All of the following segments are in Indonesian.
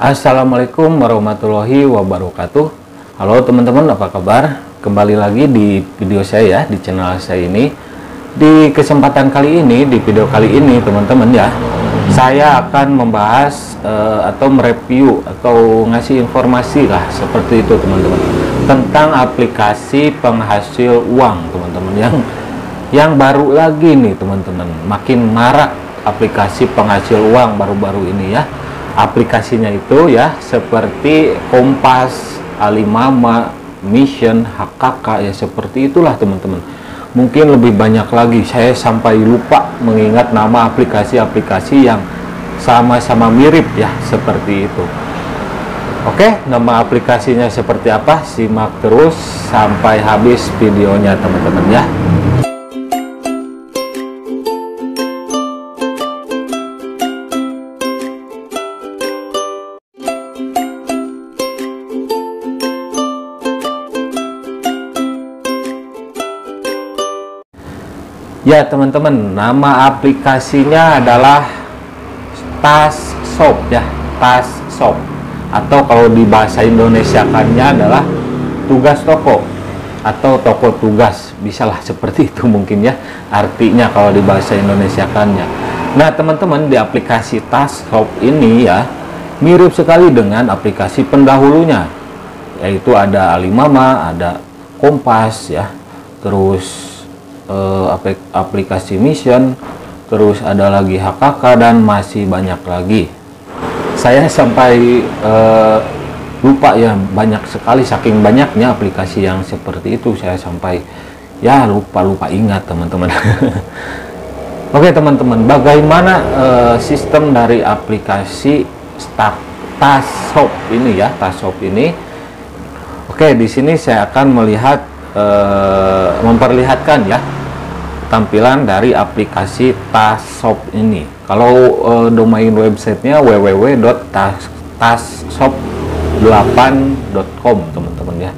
Assalamualaikum warahmatullahi wabarakatuh. Halo teman-teman, apa kabar? Kembali lagi di video saya di channel saya ini. Di kesempatan kali ini, di video kali ini teman-teman ya, saya akan membahas atau mereview atau ngasih informasi lah seperti itu teman-teman, tentang aplikasi penghasil uang teman-teman, yang baru lagi nih teman-teman. Makin marak aplikasi penghasil uang baru-baru ini ya. Aplikasinya itu ya seperti Kompas, Alimama, Mission, HKK ya, seperti itulah teman-teman. Mungkin lebih banyak lagi, saya sampai lupa mengingat nama aplikasi-aplikasi yang sama-sama mirip ya, seperti itu. Oke, nama aplikasinya seperti apa? Simak terus sampai habis videonya teman-teman ya. Ya teman-teman, nama aplikasinya adalah TasShop ya, TasShop, atau kalau di bahasa Indonesiakannya adalah tugas toko atau toko tugas, bisalah seperti itu mungkin ya artinya kalau di bahasa Indonesiakannya. Nah teman-teman, di aplikasi TasShop ini ya mirip sekali dengan aplikasi pendahulunya, yaitu ada Alimama, ada Kompas ya, terus aplikasi Mission, terus ada lagi HKK, dan masih banyak lagi. Saya sampai lupa ya, banyak sekali, saking banyaknya aplikasi yang seperti itu saya sampai ya lupa ingat teman-teman. Oke teman-teman, bagaimana sistem dari aplikasi TasShop ini ya, TasShop ini. Oke, di sini saya akan melihat memperlihatkan ya tampilan dari aplikasi TasShop ini. Kalau domain websitenya www.tasshop8.com teman-teman ya.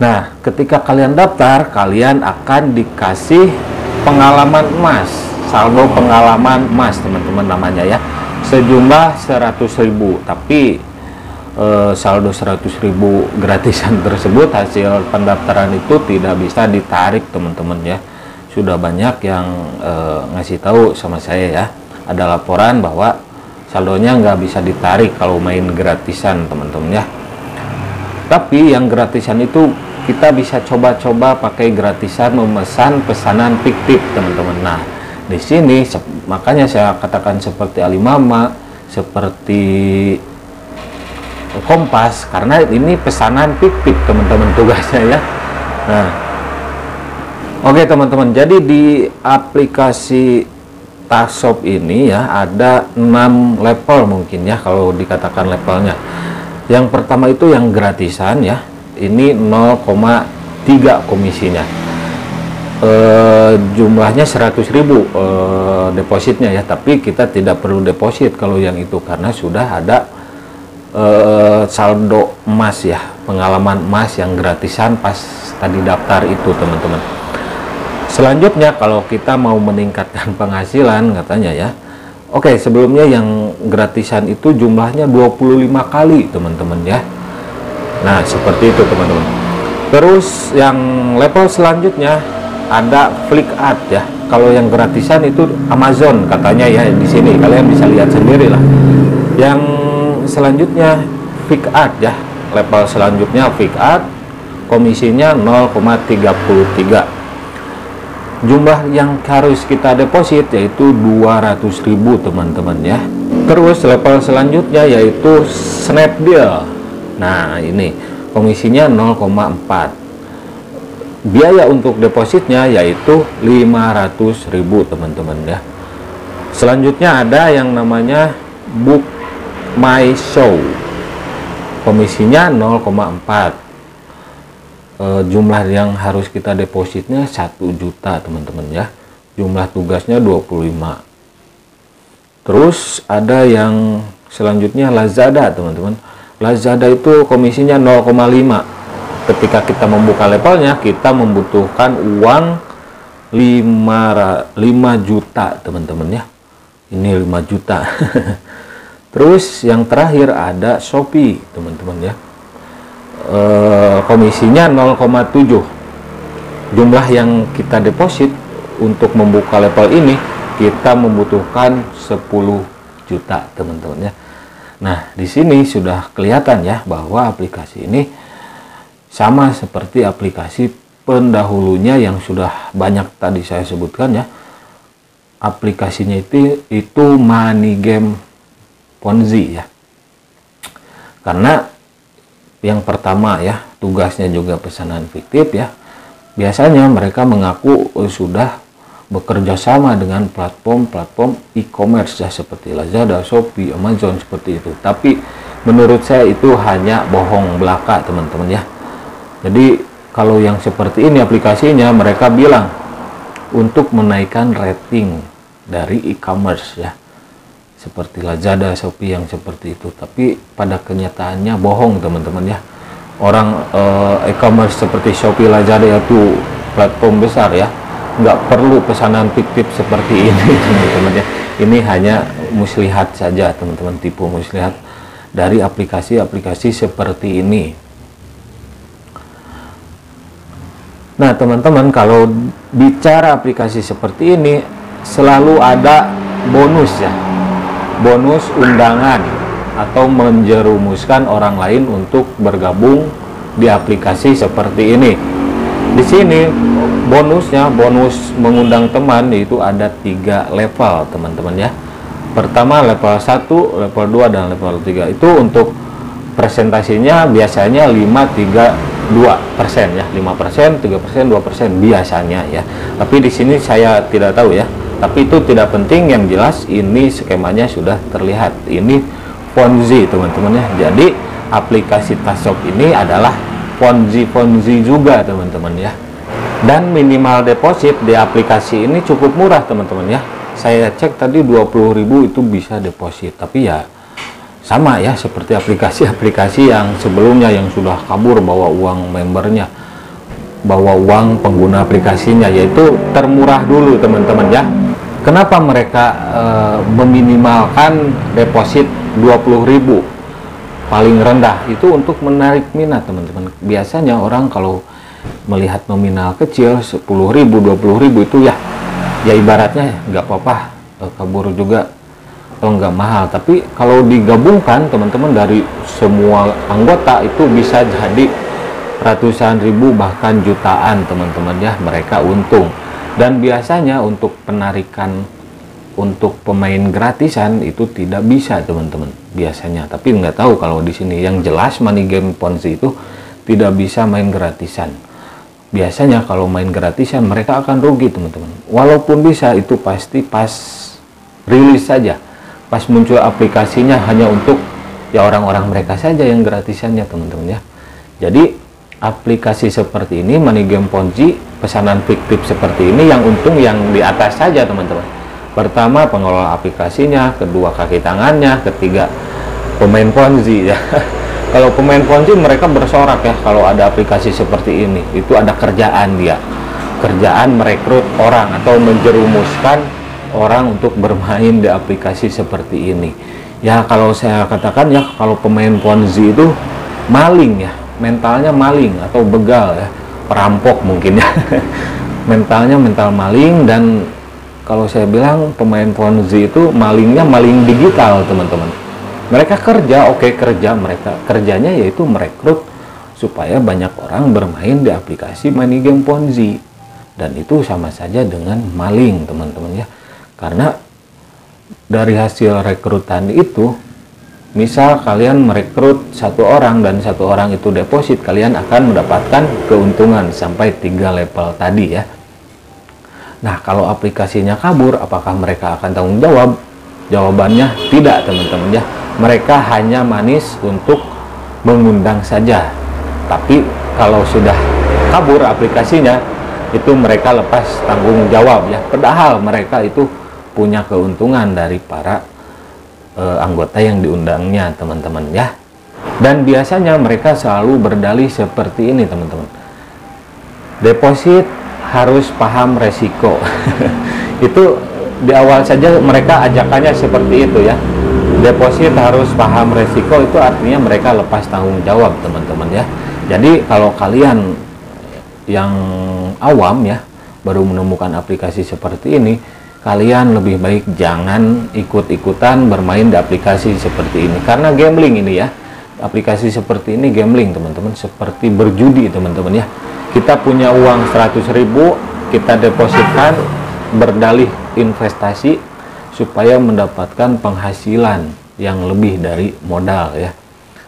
Nah, ketika kalian daftar, kalian akan dikasih pengalaman emas, saldo pengalaman emas teman-teman namanya ya, sejumlah 100.000. Tapi saldo 100.000 gratisan tersebut, hasil pendaftaran itu tidak bisa ditarik teman-teman ya. Sudah banyak yang ngasih tahu sama saya ya, ada laporan bahwa saldonya nggak bisa ditarik kalau main gratisan teman-teman ya. Tapi yang gratisan itu kita bisa coba-coba pakai gratisan memesan pesanan fiktif teman-teman. Nah di sini makanya saya katakan seperti Alimama, seperti Kompas, karena ini pesanan fiktif teman-teman tugasnya ya. Nah oke teman-teman, jadi di aplikasi TasShop ini ya ada 6 level mungkin ya kalau dikatakan levelnya. Yang pertama itu yang gratisan ya, ini 0,3 komisinya, jumlahnya 100.000 depositnya ya, tapi kita tidak perlu deposit kalau yang itu karena sudah ada saldo emas ya, pengalaman emas yang gratisan pas tadi daftar itu teman-teman. Selanjutnya kalau kita mau meningkatkan penghasilan katanya ya, oke, sebelumnya yang gratisan itu jumlahnya 25 kali teman-teman ya. Nah seperti itu teman-teman. Terus yang level selanjutnya ada Flipkart ya. Kalau yang gratisan itu Amazon katanya ya, di sini kalian bisa lihat sendiri lah. Yang selanjutnya Flipkart ya, level selanjutnya Flipkart, komisinya 0,33. Jumlah yang harus kita deposit yaitu 200.000 teman-teman ya. Terus level selanjutnya yaitu Snapdeal. Nah ini komisinya 0,4. Biaya untuk depositnya yaitu 500.000 teman-teman ya. Selanjutnya ada yang namanya Book My Show, komisinya 0,4. Jumlah yang harus kita depositnya 1 juta teman-teman ya, jumlah tugasnya 25. Terus ada yang selanjutnya Lazada teman-teman. Lazada itu komisinya 0,5. Ketika kita membuka levelnya, kita membutuhkan uang 5 juta teman-teman ya. Ini 5 juta Terus yang terakhir ada Shopee, teman-teman ya. Komisinya 0,7. Jumlah yang kita deposit untuk membuka level ini kita membutuhkan 10 juta, teman-teman ya. Nah, di sini sudah kelihatan ya bahwa aplikasi ini sama seperti aplikasi pendahulunya yang sudah banyak tadi saya sebutkan ya. Aplikasinya itu money game Ponzi ya. Karena yang pertama ya, tugasnya juga pesanan fiktif ya. Biasanya mereka mengaku sudah bekerja sama dengan platform-platform e-commerce ya, seperti Lazada, Shopee, Amazon, seperti itu. Tapi menurut saya itu hanya bohong belaka, teman-teman ya. Jadi kalau yang seperti ini aplikasinya, mereka bilang untuk menaikkan rating dari e-commerce ya, seperti Lazada, Shopee yang seperti itu. Tapi pada kenyataannya bohong, teman-teman ya. Orang e-commerce seperti Shopee, Lazada itu platform besar ya, nggak perlu pesanan fiktif seperti ini, teman-teman ya. Ini hanya muslihat saja, teman-teman, tipu muslihat dari aplikasi-aplikasi seperti ini. Nah, teman-teman, kalau bicara aplikasi seperti ini selalu ada bonus ya, bonus undangan atau menjerumuskan orang lain untuk bergabung di aplikasi seperti ini. Di sini bonusnya, bonus mengundang teman itu ada 3 level, teman-teman ya. Pertama level 1, level 2 dan level 3. Itu untuk presentasinya biasanya 5-3-2% ya, 5%, 3%, 2% biasanya ya. Tapi di sini saya tidak tahu ya. Tapi itu tidak penting, yang jelas ini skemanya sudah terlihat. Ini Ponzi, teman-teman ya. Jadi aplikasi Tasshop ini adalah Ponzi juga, teman-teman ya. Dan minimal deposit di aplikasi ini cukup murah, teman-teman ya. Saya cek tadi 20.000 itu bisa deposit. Tapi ya sama ya seperti aplikasi-aplikasi yang sebelumnya yang sudah kabur bawa uang membernya, bawa uang pengguna aplikasinya, yaitu termurah dulu, teman-teman ya. Kenapa mereka meminimalkan deposit 20.000 paling rendah? Itu untuk menarik minat, teman-teman. Biasanya orang kalau melihat nominal kecil 10.000, 20.000 itu ya ibaratnya nggak apa-apa, kabur juga atau nggak mahal. Tapi kalau digabungkan, teman-teman, dari semua anggota itu bisa jadi ratusan ribu bahkan jutaan, teman-teman ya, mereka untung. Dan biasanya untuk penarikan untuk pemain gratisan itu tidak bisa, teman-teman, biasanya. Tapi nggak tahu kalau di sini. Yang jelas money game Ponzi itu tidak bisa main gratisan. Biasanya kalau main gratisan mereka akan rugi, teman-teman. Walaupun bisa, itu pasti pas rilis saja, pas muncul aplikasinya hanya untuk ya orang-orang mereka saja yang gratisannya, teman-teman ya. Jadi aplikasi seperti ini, money game Ponzi, pesanan fiktif seperti ini, yang untung yang di atas saja, teman-teman. Pertama pengelola aplikasinya, kedua kaki tangannya, ketiga pemain Ponzi ya. Kalau pemain Ponzi mereka bersorak ya kalau ada aplikasi seperti ini. Itu ada kerjaan dia, kerjaan merekrut orang atau menjerumuskan orang untuk bermain di aplikasi seperti ini. Ya kalau saya katakan ya, kalau pemain Ponzi itu maling ya, mentalnya maling atau begal ya, perampok mungkin ya. Mentalnya mental maling. Dan kalau saya bilang pemain Ponzi itu malingnya maling digital, teman-teman. Mereka kerja, kerja mereka, kerjanya yaitu merekrut supaya banyak orang bermain di aplikasi money game Ponzi. Dan itu sama saja dengan maling, teman-teman ya. Karena dari hasil rekrutan itu, misal kalian merekrut 1 orang dan 1 orang itu deposit, kalian akan mendapatkan keuntungan sampai 3 level tadi ya. Nah, kalau aplikasinya kabur, apakah mereka akan tanggung jawab? Jawabannya tidak, teman-teman ya. Mereka hanya manis untuk mengundang saja. Tapi kalau sudah kabur aplikasinya, itu mereka lepas tanggung jawab ya. Padahal mereka itu punya keuntungan dari para anggota yang diundangnya, teman-teman ya. Dan biasanya mereka selalu berdalih seperti ini, teman-teman. Deposit harus paham resiko. Itu di awal saja mereka ajakannya seperti itu ya. deposit harus paham resiko itu artinya mereka lepas tanggung jawab, teman-teman ya. Jadi kalau kalian yang awam ya baru menemukan aplikasi seperti ini, kalian lebih baik jangan ikut-ikutan bermain di aplikasi seperti ini, karena gambling ini ya. Aplikasi seperti ini gambling, teman-teman, seperti berjudi, teman-teman ya. Kita punya uang 100.000, kita depositkan berdalih investasi supaya mendapatkan penghasilan yang lebih dari modal ya.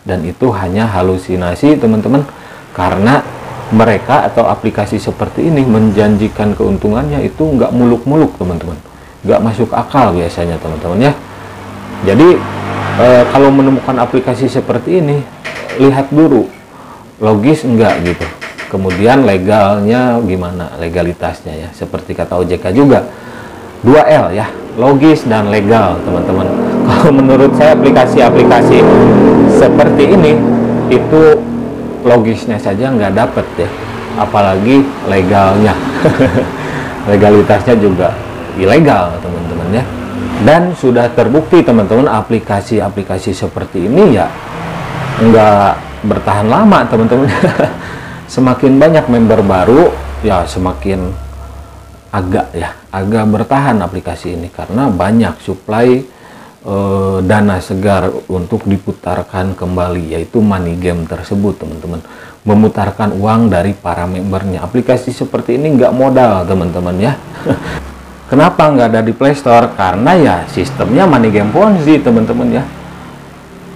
Dan itu hanya halusinasi, teman-teman, karena mereka atau aplikasi seperti ini menjanjikan keuntungannya itu nggak muluk-muluk, teman-teman, nggak masuk akal biasanya, teman-teman ya. Jadi kalau menemukan aplikasi seperti ini, lihat dulu logis enggak gitu, kemudian legalnya gimana, legalitasnya ya, seperti kata OJK juga 2L ya, logis dan legal, teman-teman. Kalau menurut saya aplikasi-aplikasi seperti ini itu logisnya saja nggak dapet ya, apalagi legalnya. Legalitasnya juga ilegal, teman-teman ya. Dan sudah terbukti, teman-teman, aplikasi-aplikasi seperti ini ya nggak bertahan lama, teman-teman. Semakin banyak member baru ya semakin agak bertahan aplikasi ini, karena banyak suplai dana segar untuk diputarkan kembali, yaitu money game tersebut, teman-teman, memutarkan uang dari para membernya. Aplikasi seperti ini nggak modal, teman-teman ya. Kenapa nggak ada di Play Store? Karena ya sistemnya money game Ponzi, teman-teman ya.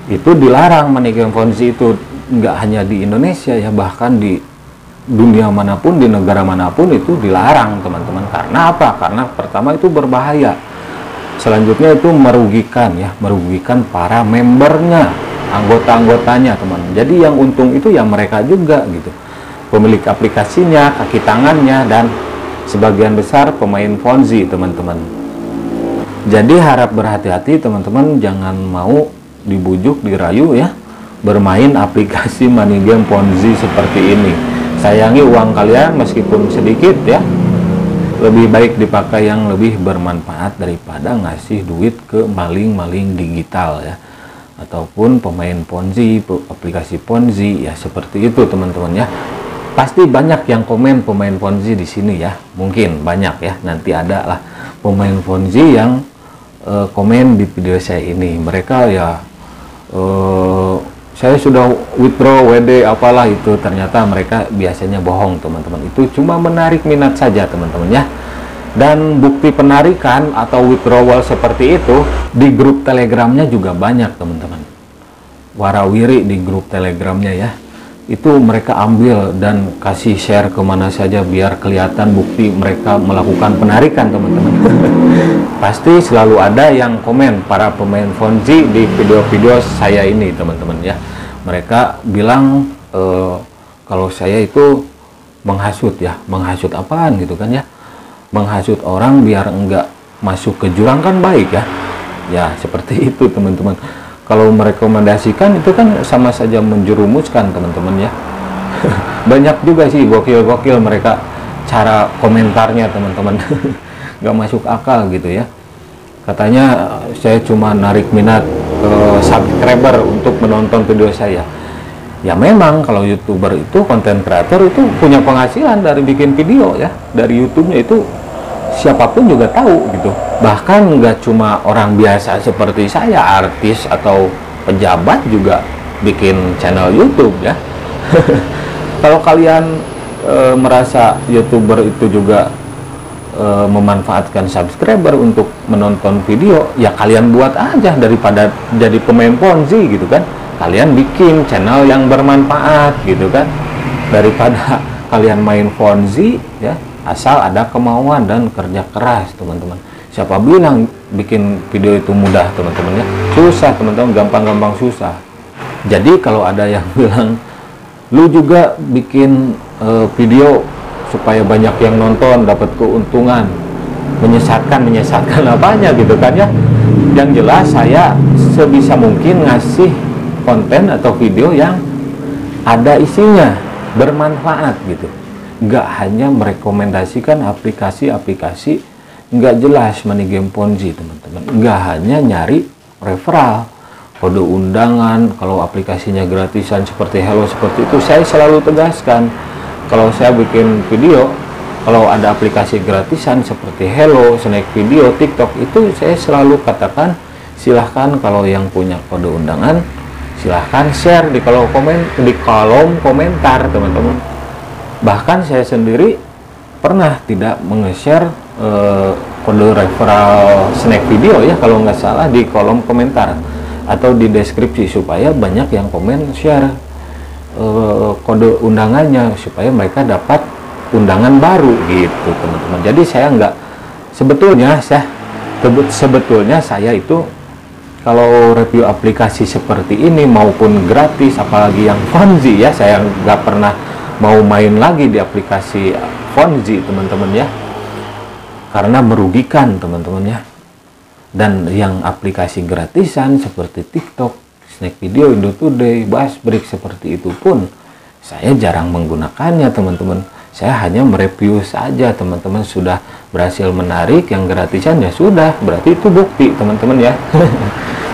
Itu dilarang, money game Ponzi itu nggak hanya di Indonesia ya, bahkan di dunia manapun, di negara manapun itu dilarang, teman-teman. Karena apa? Karena pertama itu berbahaya. Selanjutnya itu merugikan ya, merugikan para membernya, anggota-anggotanya, teman. Jadi yang untung itu ya mereka juga gitu, pemilik aplikasinya, kaki tangannya, dan sebagian besar pemain Ponzi, teman-teman. Jadi harap berhati-hati, teman-teman, jangan mau dibujuk, dirayu ya bermain aplikasi money game Ponzi seperti ini. Sayangi uang kalian meskipun sedikit ya, lebih baik dipakai yang lebih bermanfaat daripada ngasih duit ke maling-maling digital ya, ataupun pemain Ponzi, aplikasi Ponzi ya, seperti itu, teman-teman ya. Pasti banyak yang komen pemain Ponzi di sini ya, mungkin banyak ya, nanti ada lah pemain Ponzi yang komen di video saya ini. Mereka ya saya sudah withdraw WD apalah itu, ternyata mereka biasanya bohong, teman-teman. Itu cuma menarik minat saja, teman-teman ya. Dan bukti penarikan atau withdrawal seperti itu di grup Telegramnya juga banyak, teman-teman. Warawiri di grup Telegramnya ya, itu mereka ambil dan kasih share kemana saja biar kelihatan bukti mereka melakukan penarikan, teman-teman. Pasti selalu ada yang komen para pemain Ponzi di video-video saya ini, teman-teman ya. Mereka bilang kalau saya itu menghasut ya, menghasut apaan gitu kan ya, menghasut orang biar enggak masuk ke jurang kan baik ya. Ya seperti itu, teman-teman. Kalau merekomendasikan itu kan sama saja menjerumuskan, teman-teman ya. Banyak juga sih gokil-gokil mereka cara komentarnya, teman-teman. Nggak masuk akal gitu ya. Katanya saya cuma narik minat subscriber untuk menonton video saya. Ya memang kalau YouTuber itu, konten kreator itu punya penghasilan dari bikin video ya, dari YouTube-nya itu siapapun juga tahu gitu. Bahkan nggak cuma orang biasa seperti saya, artis atau pejabat juga bikin channel YouTube ya. Kalau kalian merasa YouTuber itu juga memanfaatkan subscriber untuk menonton video, ya kalian buat aja daripada jadi pemain Ponzi gitu kan. Kalian bikin channel yang bermanfaat gitu kan, daripada kalian main Ponzi ya. Asal ada kemauan dan kerja keras, teman-teman. Siapa bilang bikin video itu mudah, teman-teman ya? Susah, teman-teman, gampang-gampang susah. Jadi kalau ada yang bilang lu juga bikin video supaya banyak yang nonton, dapat keuntungan, menyesatkan apanya gitu kan ya? Yang jelas saya sebisa mungkin ngasih konten atau video yang ada isinya, bermanfaat gitu. Nggak hanya merekomendasikan aplikasi-aplikasi nggak jelas money game Ponzi, teman-teman. Nggak hanya nyari referral, kode undangan. Kalau aplikasinya gratisan seperti Hello seperti itu, saya selalu tegaskan. Kalau saya bikin video, kalau ada aplikasi gratisan seperti Hello, Snack Video, TikTok, itu saya selalu katakan silahkan kalau yang punya kode undangan silahkan share di kolom komentar, teman-teman. Bahkan saya sendiri pernah tidak menge-share kode referral Snack Video ya, kalau nggak salah, di kolom komentar atau di deskripsi, supaya banyak yang komen share kode undangannya supaya mereka dapat undangan baru gitu, teman-teman. Jadi saya nggak, sebetulnya saya itu kalau review aplikasi seperti ini maupun gratis, apalagi yang Fonzi ya, saya nggak pernah mau main lagi di aplikasi Fonzi, teman-teman ya, karena merugikan, teman-teman ya. Dan yang aplikasi gratisan seperti TikTok, Snack Video, Indo Today, Buzzsbrick seperti itu pun saya jarang menggunakannya, teman-teman. Saya hanya mereview saja, teman-teman. Sudah berhasil menarik yang gratisan ya sudah, berarti itu bukti, teman-teman ya.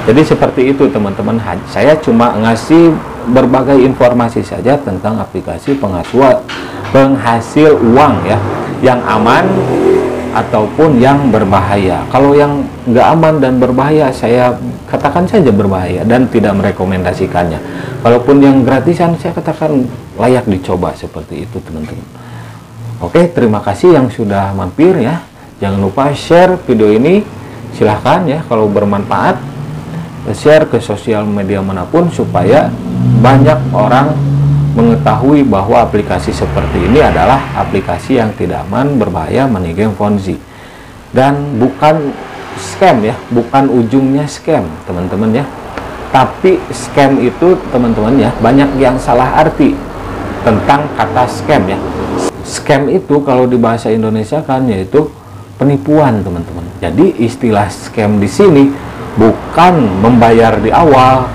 Jadi seperti itu, teman-teman. Saya cuma ngasih berbagai informasi saja tentang aplikasi penghasil uang ya, yang aman ataupun yang berbahaya. Kalau yang nggak aman dan berbahaya, saya katakan saja berbahaya dan tidak merekomendasikannya. Walaupun yang gratisan, saya katakan layak dicoba, seperti itu, teman-teman. Oke, terima kasih yang sudah mampir ya. Jangan lupa share video ini, silahkan ya, kalau bermanfaat share ke sosial media manapun supaya banyak orang mengetahui bahwa aplikasi seperti ini adalah aplikasi yang tidak aman, berbahaya, money game Fonzi, dan bukan scam ya, bukan ujungnya scam, teman-teman ya. Tapi scam itu, teman-teman ya, banyak yang salah arti tentang kata scam ya. Scam itu kalau di bahasa Indonesia kan yaitu penipuan, teman-teman. Jadi istilah scam di sini bukan membayar di awal,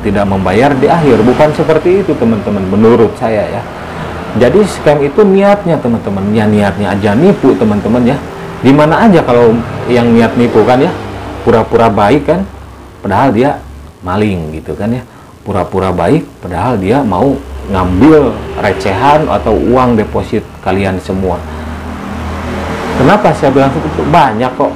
tidak membayar di akhir, bukan seperti itu, teman-teman, menurut saya ya. Jadi scam itu niatnya, teman-teman ya, niatnya aja nipu, teman-teman ya. Dimana aja kalau yang niat nipu kan ya, pura-pura baik kan, padahal dia maling gitu kan ya. Pura-pura baik padahal dia mau ngambil recehan atau uang deposit kalian semua. Kenapa saya bilang itu? Banyak kok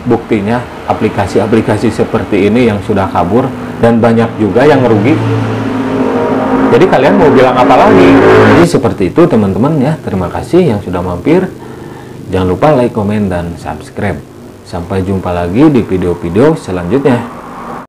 buktinya aplikasi-aplikasi seperti ini yang sudah kabur, dan banyak juga yang rugi. Jadi kalian mau bilang apa lagi? Jadi seperti itu, teman-teman ya. Terima kasih yang sudah mampir. Jangan lupa like, komen, dan subscribe. Sampai jumpa lagi di video-video selanjutnya.